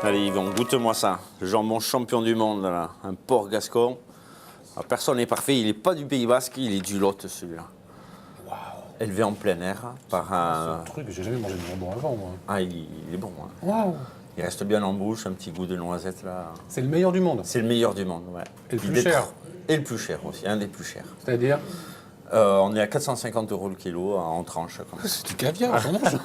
Allez Yvon, goûte-moi ça. Le jambon champion du monde, là. Un porc gascon. Alors, personne n'est parfait, il n'est pas du Pays Basque, il est du Lot, celui-là. Waouh. Élevé en plein air par C'est un... un truc, j'ai jamais mangé de jambon avant, moi. Ah, il est bon. Hein. Waouh. Il reste bien en bouche, un petit goût de noisette, là. C'est le meilleur du monde. C'est le meilleur du monde, ouais. Et le plus cher. Et le plus cher aussi, un des plus chers. C'est-à-dire On est à 450 € le kilo en tranche. C'est du caviar, j'en mange.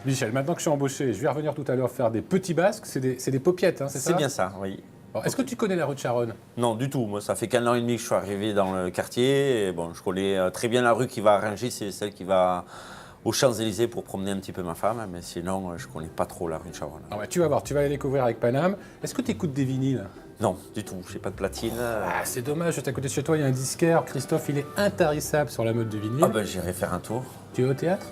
Michel, maintenant que je suis embauché, je vais revenir tout à l'heure faire des petits basques. C'est des paupiettes, hein, c'est ça? C'est bien ça, oui. Est-ce que tu connais la rue de Charonne? Non, du tout. Moi, ça fait qu'un an et demi que je suis arrivé dans le quartier. Et bon, je connais très bien la rue qui va à Rungis, c'est celle qui va aux Champs-Élysées pour promener un petit peu ma femme. Mais sinon, je ne connais pas trop la rue de Charonne. Ah ouais, tu vas voir, tu vas la découvrir avec Paname. Est-ce que tu écoutes des vinyles? Non, du tout. Je n'ai pas de platine. Ah, c'est dommage, juste à côté de chez toi, il y a un disquaire. Christophe, il est intarissable sur la mode du vinyle. Ah ben, j'irai faire un tour. Tu es au théâtre?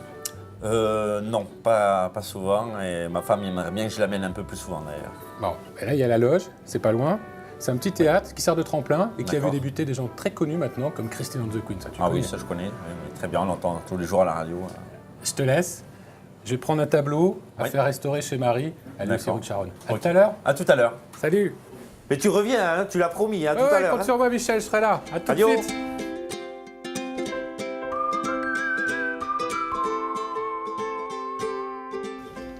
Non, pas souvent. Et ma femme aimerait bien que je l'amène un peu plus souvent, d'ailleurs. Bon, et là, il y a la loge, c'est pas loin. C'est un petit théâtre qui sert de tremplin et qui a vu D'accord. débuter des gens très connus maintenant, comme Christine and the Queen. Ça, tu Ah connais. oui, ça je connais. Oui, oui, très bien, on l'entend tous les jours à la radio. Je te laisse. Je vais prendre un tableau à Oui. faire restaurer chez Marie, à l'île D'accord. rue de Charonne. À Ok. tout à l'heure. À tout à l'heure. Salut. Mais tu reviens, hein, tu l'as promis, hein, tout Ouais, à l'heure. compte sur moi, Michel, je serai là. À tout de Adios. suite.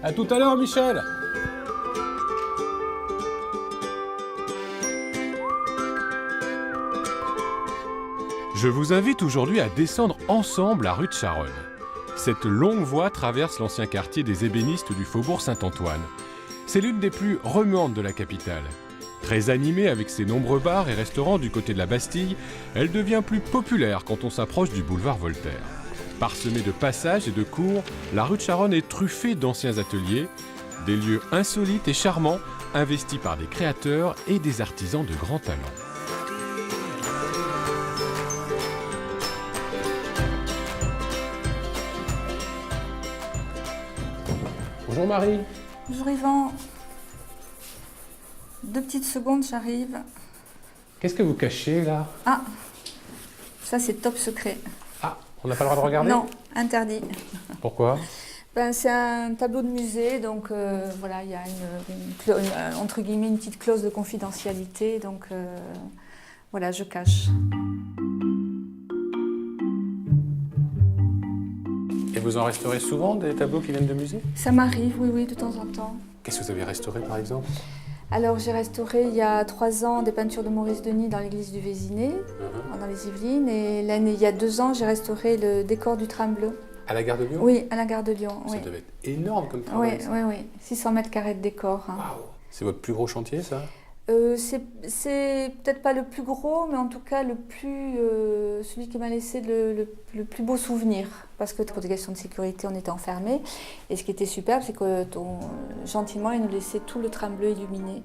À tout à l'heure, Michel. Je vous invite aujourd'hui à descendre ensemble la rue de Charonne. Cette longue voie traverse l'ancien quartier des ébénistes du faubourg Saint-Antoine. C'est l'une des plus remuantes de la capitale. Très animée avec ses nombreux bars et restaurants du côté de la Bastille, elle devient plus populaire quand on s'approche du boulevard Voltaire. Parsemée de passages et de cours, la rue de Charonne est truffée d'anciens ateliers, des lieux insolites et charmants, investis par des créateurs et des artisans de grand talent. Bonjour Marie. Bonjour Yvan. 2 petites secondes, j'arrive. Qu'est-ce que vous cachez là? Ah, ça c'est top secret. Ah, on n'a pas le droit de regarder? Non, interdit. Pourquoi? C'est un tableau de musée, donc voilà, il y a entre guillemets une petite clause de confidentialité, donc voilà, je cache. Et vous en restaurez souvent des tableaux qui viennent de musées? Ça m'arrive, oui, oui, de temps en temps. Qu'est-ce que vous avez restauré par exemple? Alors j'ai restauré il y a 3 ans des peintures de Maurice Denis dans l'église du Vésiné, dans les Yvelines, et il y a 2 ans, j'ai restauré le décor du tram bleu. À la gare de Lyon? Oui, à la gare de Lyon. Ça Oui. devait être énorme comme Oui, travail. ça. oui, oui. 600 mètres carrés de décor. Hein. Waouh. C'est votre plus gros chantier, ça? C'est peut-être pas le plus gros, mais en tout cas celui qui m'a laissé le plus beau souvenir. Parce que pour des questions de sécurité, on était enfermés. Et ce qui était superbe, c'est que gentiment, ils nous laissaient tout le tram bleu illuminé.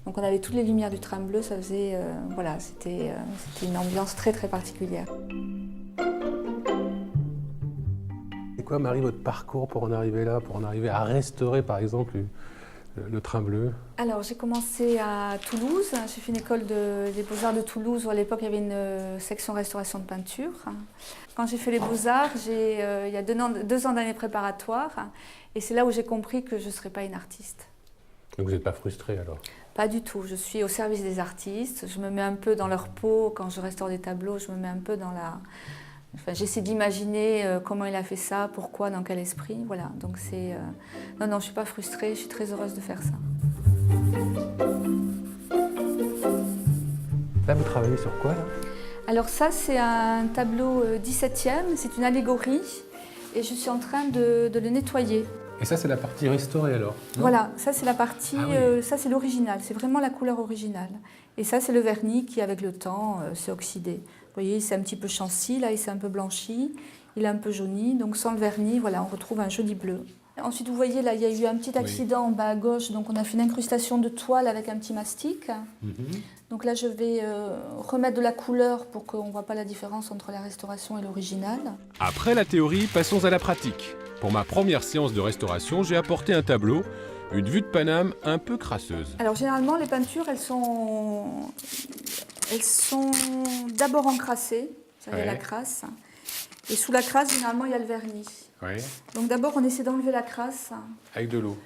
Donc on avait toutes les lumières du tram bleu, ça faisait, voilà, c'était une ambiance très très particulière. C'est quoi, Marie, votre parcours pour en arriver là, pour en arriver à restaurer, par exemple, le train bleu? Alors, j'ai commencé à Toulouse. J'ai fait une école des Beaux-Arts de Toulouse où à l'époque, il y avait une section restauration de peinture. Quand j'ai fait les Beaux-Arts, il y a 2 ans d'années préparatoires. Et c'est là où j'ai compris que je ne serais pas une artiste. Donc vous n'êtes pas frustrée, alors? Pas du tout. Je suis au service des artistes. Je me mets un peu dans leur peau. Quand je restaure des tableaux, je me mets un peu dans la... Enfin, j'essaie d'imaginer comment il a fait ça, pourquoi, dans quel esprit. Voilà. Donc c'est... Non, je ne suis pas frustrée. Je suis très heureuse de faire ça. Là, vous travaillez sur quoi, là? Alors ça, c'est un tableau 17e, c'est une allégorie et je suis en train de le nettoyer. Et ça, c'est la partie restaurée, alors? Non? Voilà, ça c'est la partie, Ah oui. ça c'est l'original, c'est vraiment la couleur originale. Et ça c'est le vernis qui, avec le temps, s'est oxydé. Vous voyez, c'est un petit peu chanci, là il s'est un peu blanchi, il est un peu jauni, donc sans le vernis, voilà, on retrouve un joli bleu. Ensuite, vous voyez, là, il y a eu un petit accident en bas à gauche, donc on a fait une incrustation de toile avec un petit mastic. Donc là, je vais remettre de la couleur pour qu'on ne voit pas la différence entre la restauration et l'original. Après la théorie, passons à la pratique. Pour ma première séance de restauration, j'ai apporté un tableau, une vue de Paname un peu crasseuse. Alors généralement, les peintures, elles sont d'abord encrassées, ça y a la crasse, et sous la crasse, généralement, il y a le vernis. Oui. Donc d'abord, on essaie d'enlever la crasse Avec de l'eau.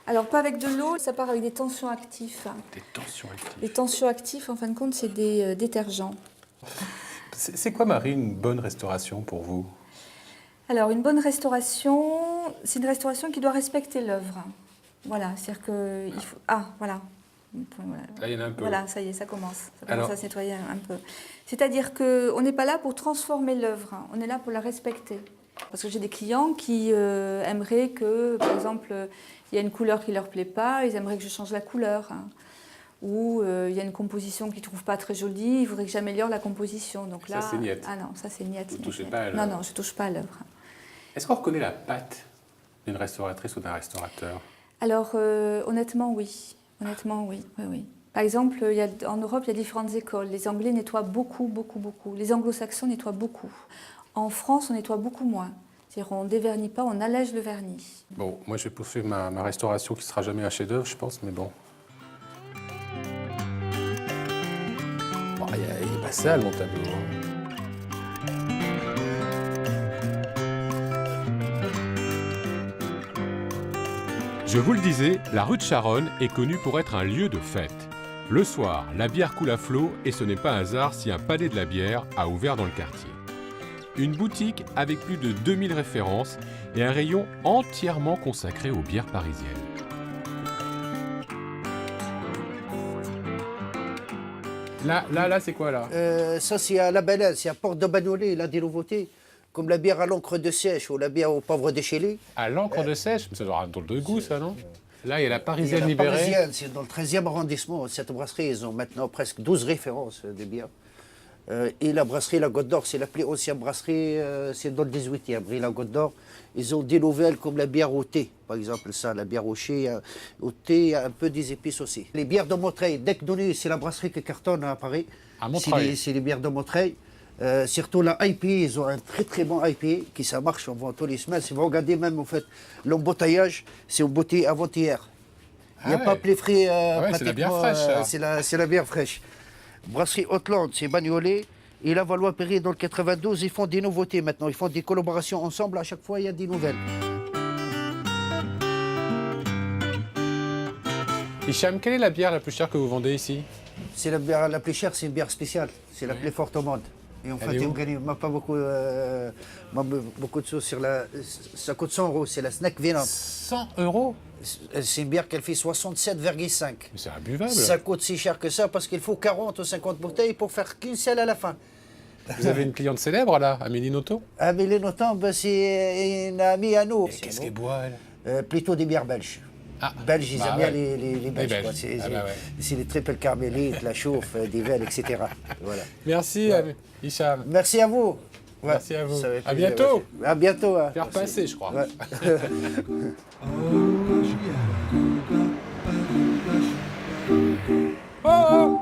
Alors pas avec de l'eau, ça part avec des tensions actifs. Des tensions actives. Les tensions actifs, en fin de compte, c'est des détergents. C'est quoi, Marie, une bonne restauration pour vous? Alors, une bonne restauration, c'est une restauration qui doit respecter l'œuvre. Voilà, c'est-à-dire que... Il faut... Ah, voilà. Voilà. Là, il y en a un peu. Voilà, ça y est, ça commence. Ça commence Alors... à se nettoyer un peu. C'est-à-dire qu'on n'est pas là pour transformer l'œuvre, on est là pour la respecter. Parce que j'ai des clients qui aimeraient que, par exemple, il y a une couleur qui ne leur plaît pas, ils aimeraient que je change la couleur. Ou il y a une composition qu'ils ne trouvent pas très jolie, il faudrait que j'améliore la composition. Donc là, ça, c'est niet. Ah non, ça c'est niet. Vous ne touchez niet. pas à l'œuvre. Non, je ne touche pas à l'œuvre. Est-ce qu'on reconnaît la patte d'une restauratrice ou d'un restaurateur? Alors, honnêtement, oui. Honnêtement, oui. Oui. Par exemple, en Europe, il y a différentes écoles. Les Anglais nettoient beaucoup. Les Anglo-Saxons nettoient beaucoup. En France, on nettoie beaucoup moins. C'est-à-dire, on ne dévernit pas, on allège le vernis. Bon, moi, je vais poursuivre ma restauration qui ne sera jamais un chef-d'œuvre, je pense, mais bon. Bon, il est pas sale, mon tableau. Je vous le disais, la rue de Charonne est connue pour être un lieu de fête. Le soir, la bière coule à flot et ce n'est pas un hasard si un palais de la bière a ouvert dans le quartier. Une boutique avec plus de 2000 références et un rayon entièrement consacré aux bières parisiennes. Là, c'est quoi là? Ça, c'est à La Baleine, c'est à Porte de Bagnolet, il a des nouveautés, comme la bière à l'encre de sèche ou la bière au poivre déchélé. À l'encre de sèche? Mais ça doit avoir un drôle de goût, ça, non? Là, il y a la Il y a parisienne la libérée. parisienne, c'est dans le 13e arrondissement. Cette brasserie, ils ont maintenant presque 12 références de bières. Et la brasserie La Goutte d'Or, c'est la plus ancienne brasserie, c'est dans le 18e. Et la Goutte d'Or, ils ont des nouvelles comme la bière au thé, par exemple, ça, la bière au thé, il y a un peu des épices aussi. Les bières de Montreuil, dès que donné, c'est la brasserie qui cartonne à Paris. À Montreuil. C'est les bières de Montreuil. Surtout la IPA, ils ont un très bon IPA qui ça marche, on vend tous les semaines. Si vous regardez même, en fait, l'embouteillage, c'est embouteillé avant-hier. Il n'y a pas plus frais. c'est la bière fraîche. C'est la bière fraîche. Brasserie Haute-Lande, c'est Bagnolet. Et la Valois-Perret, dans le 92, ils font des nouveautés maintenant. Ils font des collaborations ensemble. À chaque fois, il y a des nouvelles. Hicham, quelle est la bière la plus chère que vous vendez ici? C'est la bière la plus chère, c'est une bière spéciale. C'est la plus forte au monde. Et en fait, est où on gagne pas beaucoup, beaucoup de choses sur la. Ça coûte 100 €. C'est la Snack Venom. 100 €? C'est une bière qu'elle fait 67,5. Mais c'est imbuvable. Ça coûte si cher que ça parce qu'il faut 40 ou 50 bouteilles pour faire qu'une seule à la fin. Vous avez une cliente célèbre là, Amélie Nothomb? Amélie Nothomb, ben, c'est une amie à nous. Qu'est-ce qu'elle boit elle? Plutôt des bières belges. Ah, Belges, ils bah aiment bien ouais. les Belges. Belges. Quoi. C'est Ah bah ouais. c'est les triples carmélites, la chauffe, des vels, etc. Voilà. Merci Hicham. Merci à vous. Ouais, Merci à vous. ça va À plaisir, bientôt. ouais. À bientôt. Hein. Faire passer, je crois. Ouais. Oh, oh.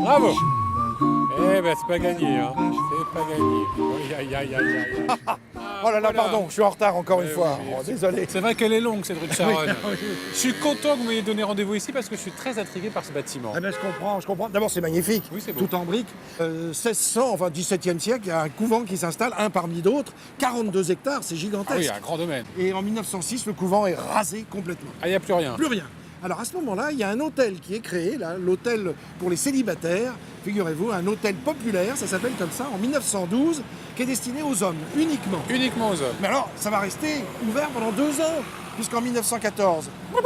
Bravo. Eh ben c'est pas gagné, hein. C'est pas gagné. Aïe, aïe, aïe, aïe, aïe. Oh là là, Voilà. pardon, je suis en retard encore une fois. oui, Oh, désolé. C'est vrai qu'elle est longue cette rue de Charonne. Je suis content que vous m'ayez donné rendez-vous ici parce que je suis très intrigué par ce bâtiment. Eh ben, je comprends. D'abord, c'est magnifique. Oui, c'est beau. Tout en briques. 1600, enfin 17e siècle, il y a un couvent qui s'installe, un parmi d'autres. 42 hectares, c'est Ah gigantesque. oui, un grand domaine. Et en 1906, le couvent est rasé complètement. Ah, il n'y a plus rien. Plus rien. Alors à ce moment-là, il y a un hôtel qui est créé, là, l'hôtel pour les célibataires. Figurez-vous, un hôtel populaire, ça s'appelle comme ça, en 1912, qui est destiné aux hommes, uniquement. Uniquement aux hommes. Mais alors, ça va rester ouvert pendant 2 ans, puisqu'en 1914, Ah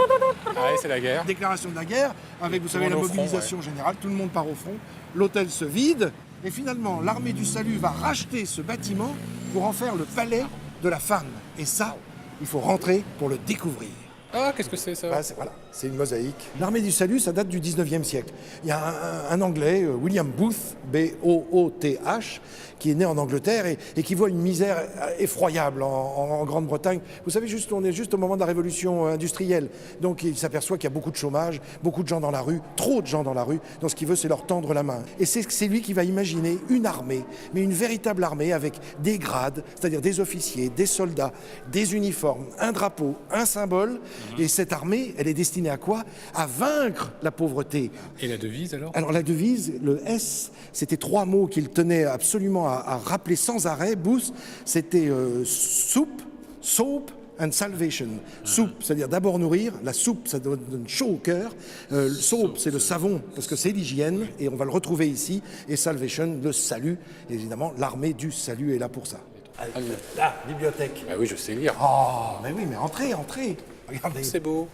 oui, c'est la guerre. déclaration de la guerre, avec, vous Tout savez, le la monde au front, mobilisation générale, tout le monde part au front, l'hôtel se vide, et finalement, l'armée du salut va racheter ce bâtiment pour en faire le palais de la femme. Et ça, il faut rentrer pour le découvrir. Ah, qu'est-ce que c'est ça? Voilà, c'est une mosaïque. L'armée du salut, ça date du 19e siècle. Il y a un Anglais, William Booth, B-O-O-T-H, qui est né en Angleterre et qui voit une misère effroyable en Grande-Bretagne. Vous savez, on est juste au moment de la révolution industrielle. Donc il s'aperçoit qu'il y a beaucoup de chômage, beaucoup de gens dans la rue, trop de gens dans la rue. Donc ce qu'il veut, c'est leur tendre la main. Et c'est lui qui va imaginer une armée, mais une véritable armée avec des grades, c'est-à-dire des officiers, des soldats, des uniformes, un drapeau, un symbole, Et cette armée, elle est destinée à quoi? À vaincre la pauvreté. Et la devise alors? Alors la devise, le S, c'était 3 mots qu'il tenait absolument à rappeler sans arrêt. Booth, c'était soup, soap and salvation. Soup, c'est-à-dire d'abord nourrir. La soupe, ça donne chaud au cœur. Soap, c'est le savon, parce que c'est l'hygiène, et on va le retrouver ici. Et salvation, le salut. Et évidemment, l'armée du salut est là pour ça. Là, bibliothèque. Ah oui, je sais lire. Oh, mais oui, mais entrez. Regardez. C'est beau.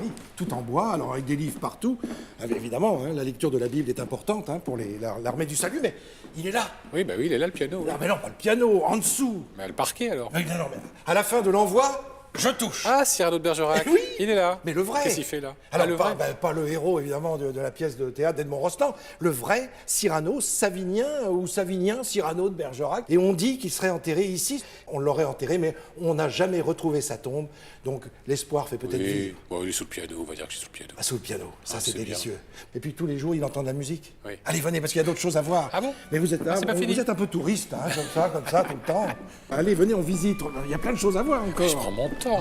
Oui, tout en bois, alors avec des livres partout. Ah, mais évidemment, hein, la lecture de la Bible est importante pour l'armée du salut, mais il est là. Oui, bah oui, il est là le piano. Oui. Non, mais non, pas le piano, en dessous. Mais le parquet alors? Non, mais à la fin de l'envoi, je touche. Ah, Cyrano de Bergerac. Oui. Il est là. Mais le vrai. Qu'est-ce qu'il fait là? Alors, le vrai. pas le héros, évidemment, de la pièce de théâtre d'Edmond Rostand. Le vrai Cyrano Savinien, ou Savinien Cyrano de Bergerac. Et on dit qu'il serait enterré ici. On l'aurait enterré, mais on n'a jamais retrouvé sa tombe. Donc, l'espoir fait peut-être vivre. Bon, il est sous le piano, on va dire qu'il est sous le piano. Ah, sous le piano, ça c'est c'est délicieux. Et puis tous les jours, il entend de la musique. Oui. Allez, venez, parce qu'il y a d'autres choses à voir. Ah bon? Mais vous êtes, c'est pas fini. vous êtes un peu touriste, hein, comme ça, tout le temps. Allez, venez, on visite. Il y a plein de choses à voir encore. Je prends mon temps.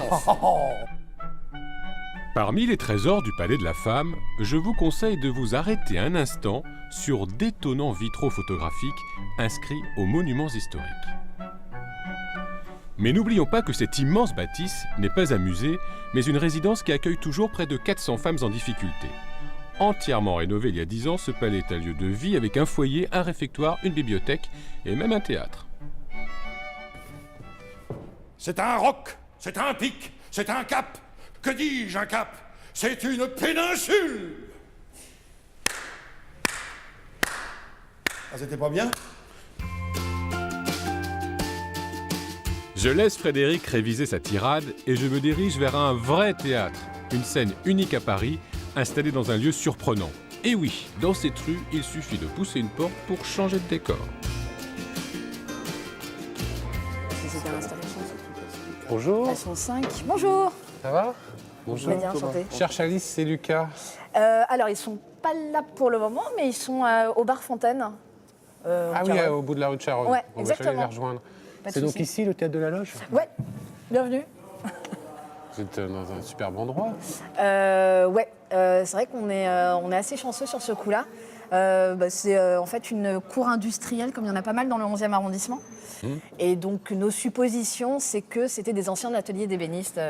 Parmi les trésors du Palais de la Femme, je vous conseille de vous arrêter un instant sur d'étonnants vitraux photographiques inscrits aux monuments historiques. Mais n'oublions pas que cette immense bâtisse n'est pas un musée, mais une résidence qui accueille toujours près de 400 femmes en difficulté. Entièrement rénové il y a 10 ans, ce palais est un lieu de vie avec un foyer, un réfectoire, une bibliothèque et même un théâtre. C'est un roc, c'est un pic, c'est un cap. Que dis-je, un cap? C'est une péninsule. Ah, c'était pas bien? Je laisse Frédéric réviser sa tirade et je me dirige vers un vrai théâtre, une scène unique à Paris, installée dans un lieu surprenant. Et oui, dans cette rue, il suffit de pousser une porte pour changer de décor. Bonjour. Elles sont 5. Bonjour. Ça va? Bonjour. Très bien, enchanté. Cherche Alice, c'est Lucas. Alors, ils sont pas là pour le moment, mais ils sont au bar Fontaine. Ah oui, au bout de la rue de Charonne. Ouais, Bon, bah, j'allais exactement. les rejoindre. Pas de C'est donc souci. ici le théâtre de la Loge? Ouais, bienvenue. Vous êtes dans un superbe endroit. C'est vrai qu'on est assez chanceux sur ce coup-là. C'est en fait une cour industrielle, comme il y en a pas mal dans le 11e arrondissement. Et donc, nos suppositions, c'est que c'était des anciens ateliers d'ébénistes.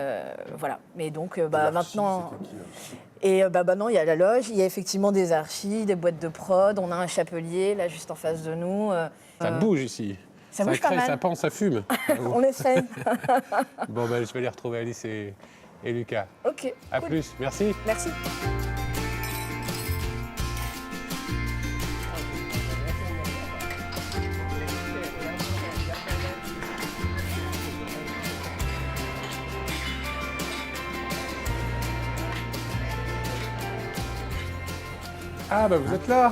Voilà. Mais donc, maintenant... Et maintenant, il y a la loge, il y a effectivement des archis, des boîtes de prod, on a un chapelier, là, juste en face de nous. Ça bouge ici. Ça bouge pas crée, mal. ça pend, ça fume. On essaye. Bon, je vais aller retrouver Alice et Lucas. Ok, À cool. plus, merci. Merci. Ah, vous êtes là.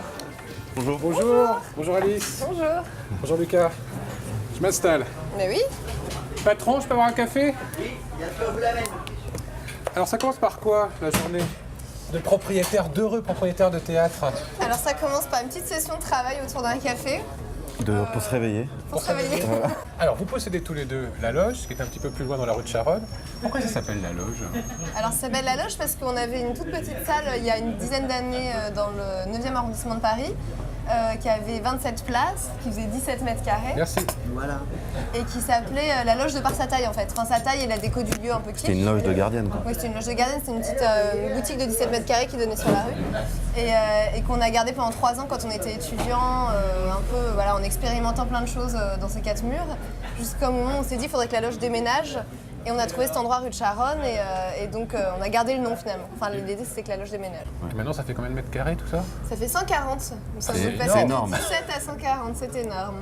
Bonjour. Bonjour Alice. Bonjour. Bonjour Lucas. Je m'installe. Mais oui. Patron, je peux avoir un café? Oui, bien sûr, vous l'amène. Alors ça commence par quoi, la journée de propriétaire, d'heureux propriétaire de théâtre? Alors ça commence par une petite session de travail autour d'un café. Pour se réveiller. Pour se réveiller. Alors vous possédez tous les deux la loge, qui est un petit peu plus loin dans la rue de Charonne. Pourquoi ça s'appelle la loge? Alors ça s'appelle la loge parce qu'on avait une toute petite salle il y a une dizaine d'années dans le 9e arrondissement de Paris qui avait 27 places, qui faisait 17 mètres carrés. Merci. Et qui s'appelait la loge de par sa taille en fait. Enfin sa taille et la déco du lieu un peu kitsch. C'était une loge de gardienne, quoi. Oui, c'était une loge de gardienne, c'était une petite boutique de 17 mètres carrés qui donnait sur la rue et qu'on a gardé pendant 3 ans quand on était étudiant, un peu voilà, en expérimentant plein de choses dans ces 4 murs, jusqu'au moment où on s'est dit qu'il faudrait que la loge déménage et on a trouvé cet endroit rue de Charonne et donc on a gardé le nom finalement. Enfin l'idée c'était que la loge déménage. Et maintenant ça fait combien de mètres carrés tout ça? Ça fait 140, nous sommes C'est passés de énorme. 17 à 140, c'est énorme.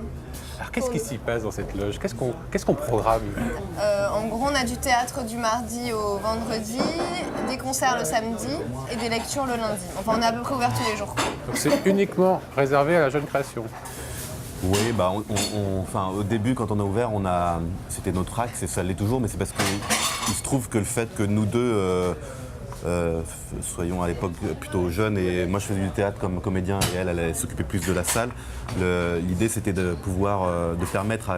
Alors qu'est-ce qui s'y passe dans cette loge? Qu'est-ce qu'on programme? En gros, on a du théâtre du mardi au vendredi, des concerts le samedi et des lectures le lundi. Enfin, on est à peu près ouvert tous les jours. Donc c'est uniquement réservé à la jeune création. Oui, au début, quand on a ouvert, c'était notre axe et ça l'est toujours, mais c'est parce qu'il se trouve que le fait que nous deux soyons à l'époque plutôt jeunes, et moi je faisais du théâtre comme comédien et elle s'occupait plus de la salle. L'idée c'était de pouvoir de permettre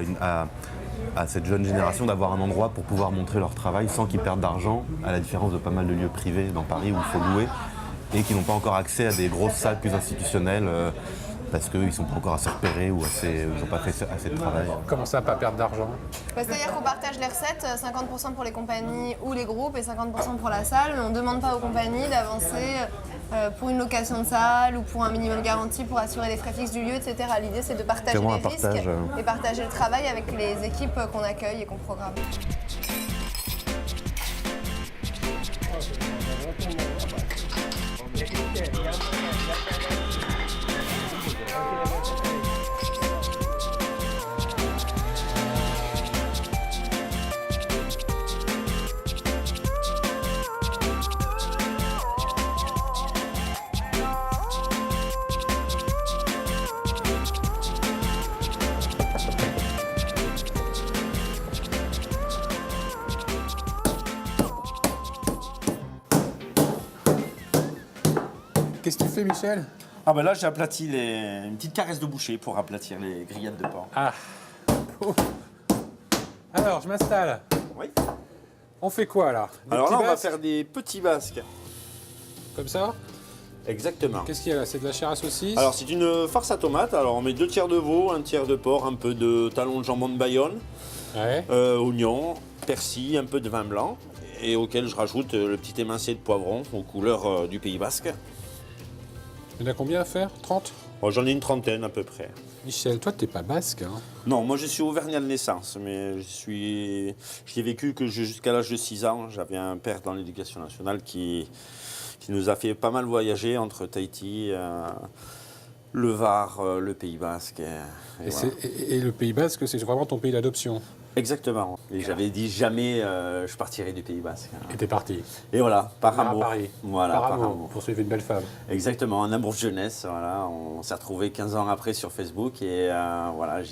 à cette jeune génération d'avoir un endroit pour pouvoir montrer leur travail sans qu'ils perdent d'argent, à la différence de pas mal de lieux privés dans Paris où il faut louer et qui n'ont pas encore accès à des grosses salles plus institutionnelles parce qu'ils ne sont pas encore assez repérés ou ils n'ont pas fait assez de travail. Comment ça, pas perdre d'argent? C'est-à-dire qu'on partage les recettes, 50% pour les compagnies ou les groupes et 50% pour la salle, mais on ne demande pas aux compagnies d'avancer pour une location de salle ou pour un minimum garanti pour assurer les frais fixes du lieu, etc. L'idée, c'est de partager les risques et partager le travail avec les équipes qu'on accueille et qu'on programme. Qu'est-ce que tu fais, Michel? Ah ben là, j'ai aplati une petite caresse de boucher pour aplatir les grillades de porc. Ah. Oh. Alors, je m'installe. Oui. On fait quoi, là? Alors là, on va faire des petits basques. Comme ça? Exactement. Qu'est-ce qu'il y a là? C'est de la chair à saucisse? Alors, c'est une farce à tomates. Alors, on met 2 tiers de veau, 1 tiers de porc, un peu de talon de jambon de Bayonne, Ouais. oignons, persil, un peu de vin blanc, et auquel je rajoute le petit émincé de poivron aux couleurs du Pays Basque. Il y en a combien à faire? 30? Bon, j'en ai une trentaine à peu près. Michel, toi, t'es pas basque, hein? Non, moi je suis auvergnat de naissance, mais j'y ai vécu que jusqu'à l'âge de 6 ans. J'avais un père dans l'éducation nationale qui nous a fait pas mal voyager entre Tahiti, le Var, le Pays Basque. Et voilà. Et le Pays Basque, c'est vraiment ton pays d'adoption? Exactement. Et j'avais dit jamais je partirai du Pays Basque. Et t'es parti? Et voilà, par À amour. Paris. Voilà, par amour. Pour suivre une belle femme. Exactement, un amour de jeunesse. Voilà. On s'est retrouvés 15 ans après sur Facebook et voilà, je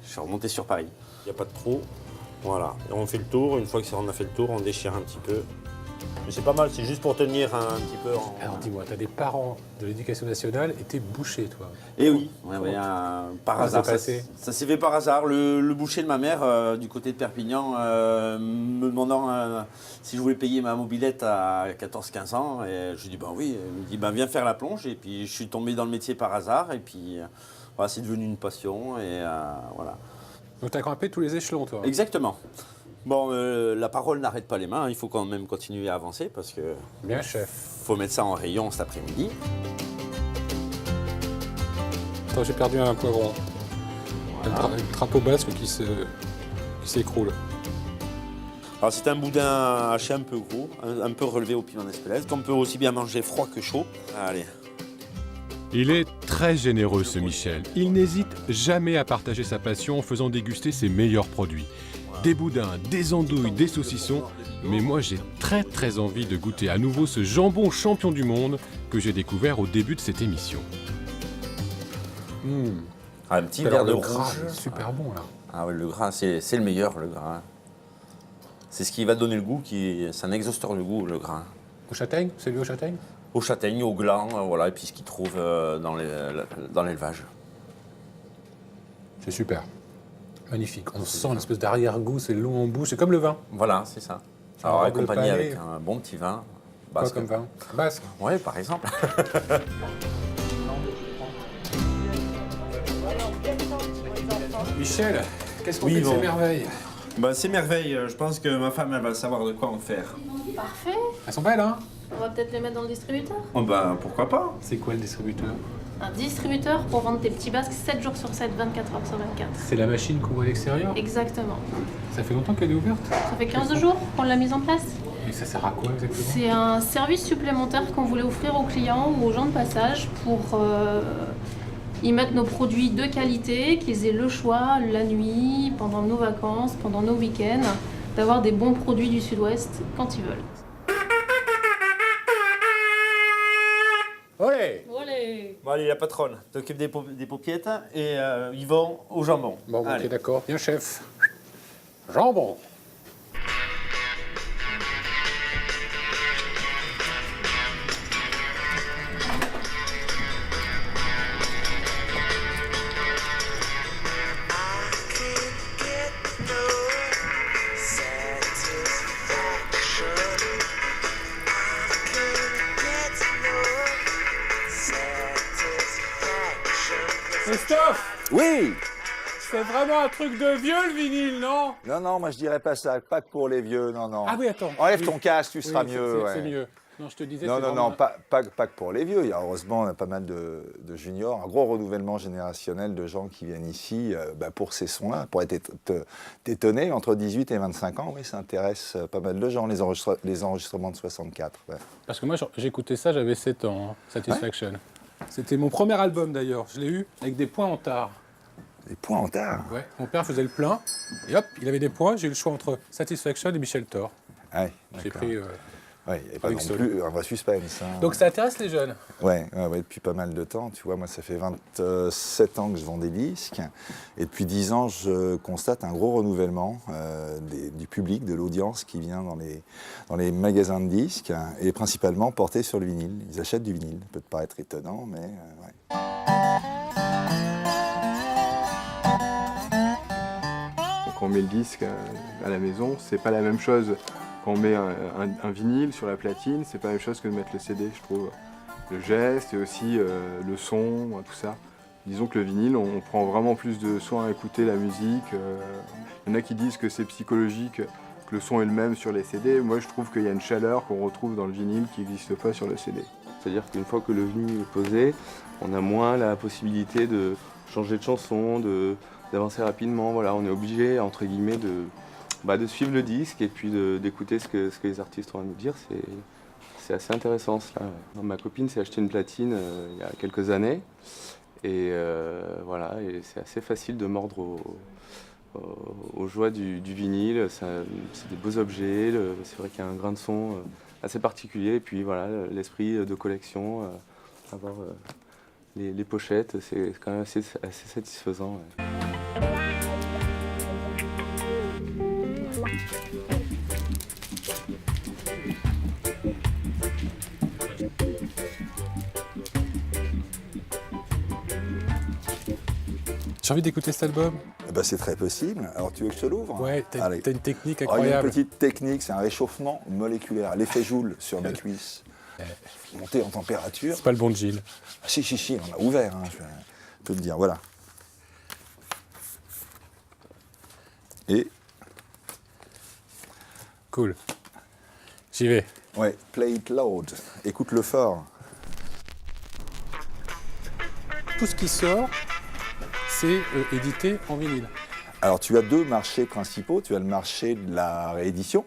suis remonté sur Paris. Il n'y a pas de trou. Voilà. Et on fait le tour. Une fois qu'on a fait le tour, on déchire un petit peu. Mais c'est pas mal, c'est juste pour tenir un petit peu en... Alors dis-moi, t'as des parents de l'éducation nationale et t'es bouché, toi? Eh oui, par hasard. Ça s'est fait par hasard. Le boucher de ma mère, du côté de Perpignan, me demandant si je voulais payer ma mobilette à 14-15 ans. Et je lui dis, ben oui. Il me dit, ben viens faire la plonge. Et puis je suis tombé dans le métier par hasard. Et puis voilà, c'est devenu une passion. Et voilà. Donc t'as grimpé tous les échelons, toi? Exactement. Bon, la parole n'arrête pas les mains, il faut quand même continuer à avancer parce que... Bien, chef. Faut mettre ça en rayon cet après-midi. Attends, j'ai perdu un poivron. Un trapeau basque qui s'écroule. Alors c'est un boudin haché un peu gros, un peu relevé au piment d'Espelette, qu'on peut aussi bien manger froid que chaud. Allez. Il est très généreux, ce Michel. Il n'hésite jamais à partager sa passion en faisant déguster ses meilleurs produits. Des boudins, des andouilles, des saucissons. Mais moi, j'ai très envie de goûter à nouveau ce jambon champion du monde que j'ai découvert au début de cette émission. Un petit verre de gras, rouge. super bon, là. Ah ouais, le gras, c'est le meilleur, le gras. C'est ce qui va donner le goût, c'est un exhausteur de goût, le gras. Au châtaigne? C'est lui au châtaigne? Au châtaigne, au gland, voilà, et puis ce qu'ils trouvent dans l'élevage. C'est super. Magnifique. On sent une espèce d'arrière-goût, c'est long en bouche, c'est comme le vin. Voilà, c'est ça. Ça Alors enrobe le accompagné palais. avec un bon petit vin. Quoi Basque. comme vin? Basque. Oui, par exemple. Michel, qu'est-ce qu'on Oui, fait de bon. ces merveilles? Bah, c'est merveille, je pense que ma femme elle va savoir de quoi en faire. Parfait. Elles sont belles, hein? On va peut-être les mettre dans le distributeur. Oh bah pourquoi pas. C'est quoi le distributeur? Un distributeur pour vendre tes petits basques 7 jours sur 7, 24 heures sur 24. C'est la machine qu'on voit à l'extérieur? Exactement. Ça fait longtemps qu'elle est ouverte? Ça fait 15 jours qu'on l'a mise en place. Et ça sert à quoi exactement? C'est un service supplémentaire qu'on voulait offrir aux clients ou aux gens de passage pour y mettre nos produits de qualité, qu'ils aient le choix la nuit, pendant nos vacances, pendant nos week-ends, d'avoir des bons produits du Sud-Ouest quand ils veulent. Ouais. Olé. Bon allez, la patronne, t'occupes des paupiettes et ils vont au jambon. Bon, Allez. ok, d'accord. Bien, chef. Jambon. Christophe, Oui. c'est vraiment un truc de vieux le vinyle, non? Non, moi je dirais pas ça, pas que pour les vieux, non. Ah oui, attends. Enlève Oui. ton casque, tu seras Oui, mieux. c'est ouais. mieux. Non, je te disais. Non, c'est non, vraiment- pas que pour les vieux. Heureusement, on a pas mal de juniors, un gros renouvellement générationnel de gens qui viennent ici pour ces sons-là, pour être étonnés. Entre 18 et 25 ans, oui, ça intéresse pas mal de gens, les enregistrements de 64. Ouais. Parce que moi, j'écoutais ça, j'avais 7 ans, hein, Satisfaction. C'était mon premier album d'ailleurs. Je l'ai eu avec des points en tare. Des points en tare? Ouais, mon père faisait le plein, et hop, il avait des points. J'ai eu le choix entre Satisfaction et Michel Thor. Ouais, J'ai d'accord. pris. Ouais, il n'y a pas avec non Solo. plus un vrai suspense. Hein. Donc ça intéresse les jeunes. Ouais, depuis pas mal de temps. Tu vois, moi, ça fait 27 ans que je vends des disques. Et depuis 10 ans, je constate un gros renouvellement du public, de l'audience qui vient dans les magasins de disques, et principalement porté sur le vinyle. Ils achètent du vinyle. Ça peut te paraître étonnant, mais ouais. Quand on met le disque à la maison, c'est pas la même chose. Quand on met un vinyle sur la platine, c'est pas la même chose que de mettre le CD, je trouve. Le geste et aussi le son, tout ça. Disons que le vinyle, on prend vraiment plus de soin à écouter la musique. Il y en a qui disent que c'est psychologique, que le son est le même sur les CD. Moi, je trouve qu'il y a une chaleur qu'on retrouve dans le vinyle qui n'existe pas sur le CD. C'est-à-dire qu'une fois que le vinyle est posé, on a moins la possibilité de changer de chanson, d'avancer rapidement. Voilà, on est obligé, entre guillemets, de suivre le disque et puis d'écouter ce que les artistes ont à nous dire. C'est assez intéressant cela. Ouais. Ma copine s'est acheté une platine il y a quelques années et voilà, et c'est assez facile de mordre aux joies du vinyle. C'est des beaux objets, c'est vrai qu'il y a un grain de son assez particulier et puis voilà, l'esprit de collection, avoir les pochettes, c'est quand même assez satisfaisant. Ouais. J'ai envie d'écouter cet album. C'est très possible. Alors, tu veux que je te l'ouvre? Ouais, t'as une technique Il y a incroyable. une petite technique, c'est un réchauffement moléculaire, l'effet Joule sur mes cuisses. Monter en température. C'est pas le bon de Gilles. Ah, si, on a ouvert, hein, je peux te dire, voilà. Et cool. J'y vais. Ouais, play it loud. Écoute-le fort. Tout ce qui sort, c'est édité en vinyle. Alors, tu as deux marchés principaux. Tu as le marché de la réédition.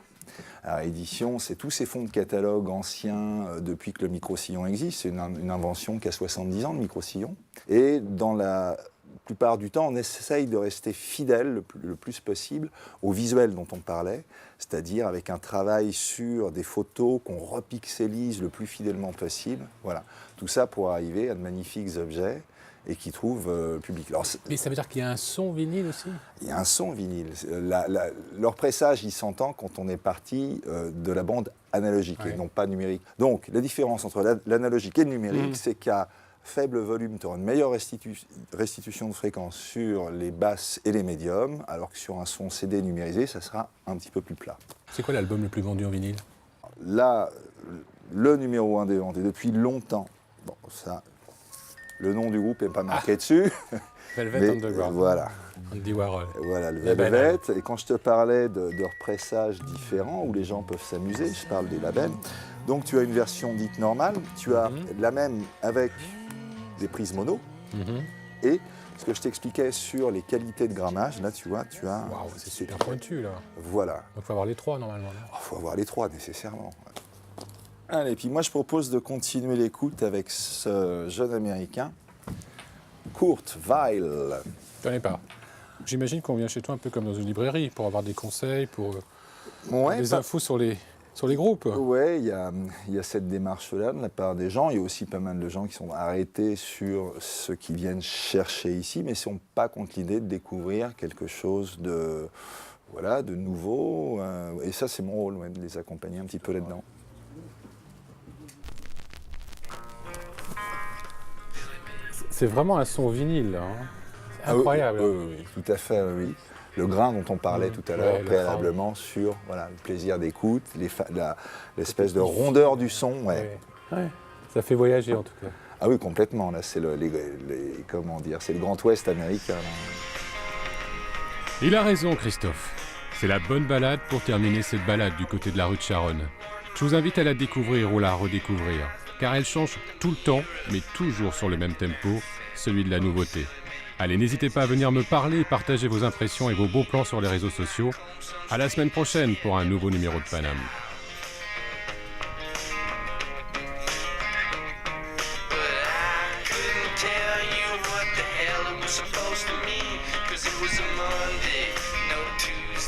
La réédition, c'est tous ces fonds de catalogue anciens depuis que le micro-sillon existe. C'est une invention qui a 70 ans, le micro-sillon. Et dans la plupart du temps, on essaye de rester fidèle le plus possible au visuel dont on parlait, c'est-à-dire avec un travail sur des photos qu'on repixélise le plus fidèlement possible. Voilà. Tout ça pour arriver à de magnifiques objets et qui trouvent public. Alors, mais ça veut dire qu'il y a un son vinyle aussi? Il y a un son vinyle. Leur pressage, il s'entend quand on est parti de la bande analogique et non pas numérique. Donc, la différence entre l'analogique et le numérique, c'est qu'à faible volume, tu auras une meilleure restitution de fréquence sur les basses et les médiums, alors que sur un son CD numérisé, ça sera un petit peu plus plat. C'est quoi l'album le plus vendu en vinyle? Là, le numéro 1 des ventes, et depuis longtemps, bon, ça, le nom du groupe n'est pas marqué dessus. Velvet mais, Underground. Voilà. Andy Warhol. Voilà, le Velvet. Et quand je te parlais de repressages différents, où les gens peuvent s'amuser, je parle des labels. Donc tu as une version dite normale, tu as la même avec des prises mono. Et ce que je t'expliquais sur les qualités de grammage, là tu vois, tu as... Waouh, c'est super pointu là. Voilà. Donc il faut avoir les trois normalement. Il faut avoir les trois nécessairement. Allez, puis moi je propose de continuer l'écoute avec ce jeune américain, Kurt Weill. Je connais pas. J'imagine qu'on vient chez toi un peu comme dans une librairie pour avoir des conseils, pour des infos sur les groupes. Oui, il y a cette démarche-là de la part des gens. Il y a aussi pas mal de gens qui sont arrêtés sur ce qu'ils viennent chercher ici, mais ne sont pas contre l'idée de découvrir quelque chose de nouveau. Et ça, c'est mon rôle, de les accompagner un petit peu là-dedans. C'est vraiment un son vinyle, là. Hein. C'est incroyable. Oui, tout à fait, oui. Le grain dont on parlait tout à l'heure, préalablement, sur le plaisir d'écoute, l'espèce de rondeur du son. Ouais. Ça fait voyager, en tout cas. Ah oui, complètement. Là, c'est comment dire, c'est le Grand Ouest américain. Là. Il a raison, Christophe. C'est la bonne balade pour terminer cette balade du côté de la rue de Charonne. Je vous invite à la découvrir ou la redécouvrir, car elle change tout le temps, mais toujours sur le même tempo, celui de la nouveauté. Allez, n'hésitez pas à venir me parler, partager vos impressions et vos beaux plans sur les réseaux sociaux. À la semaine prochaine pour un nouveau numéro de Paname. Supposed to mean, 'cause it was a Monday, no Tuesday.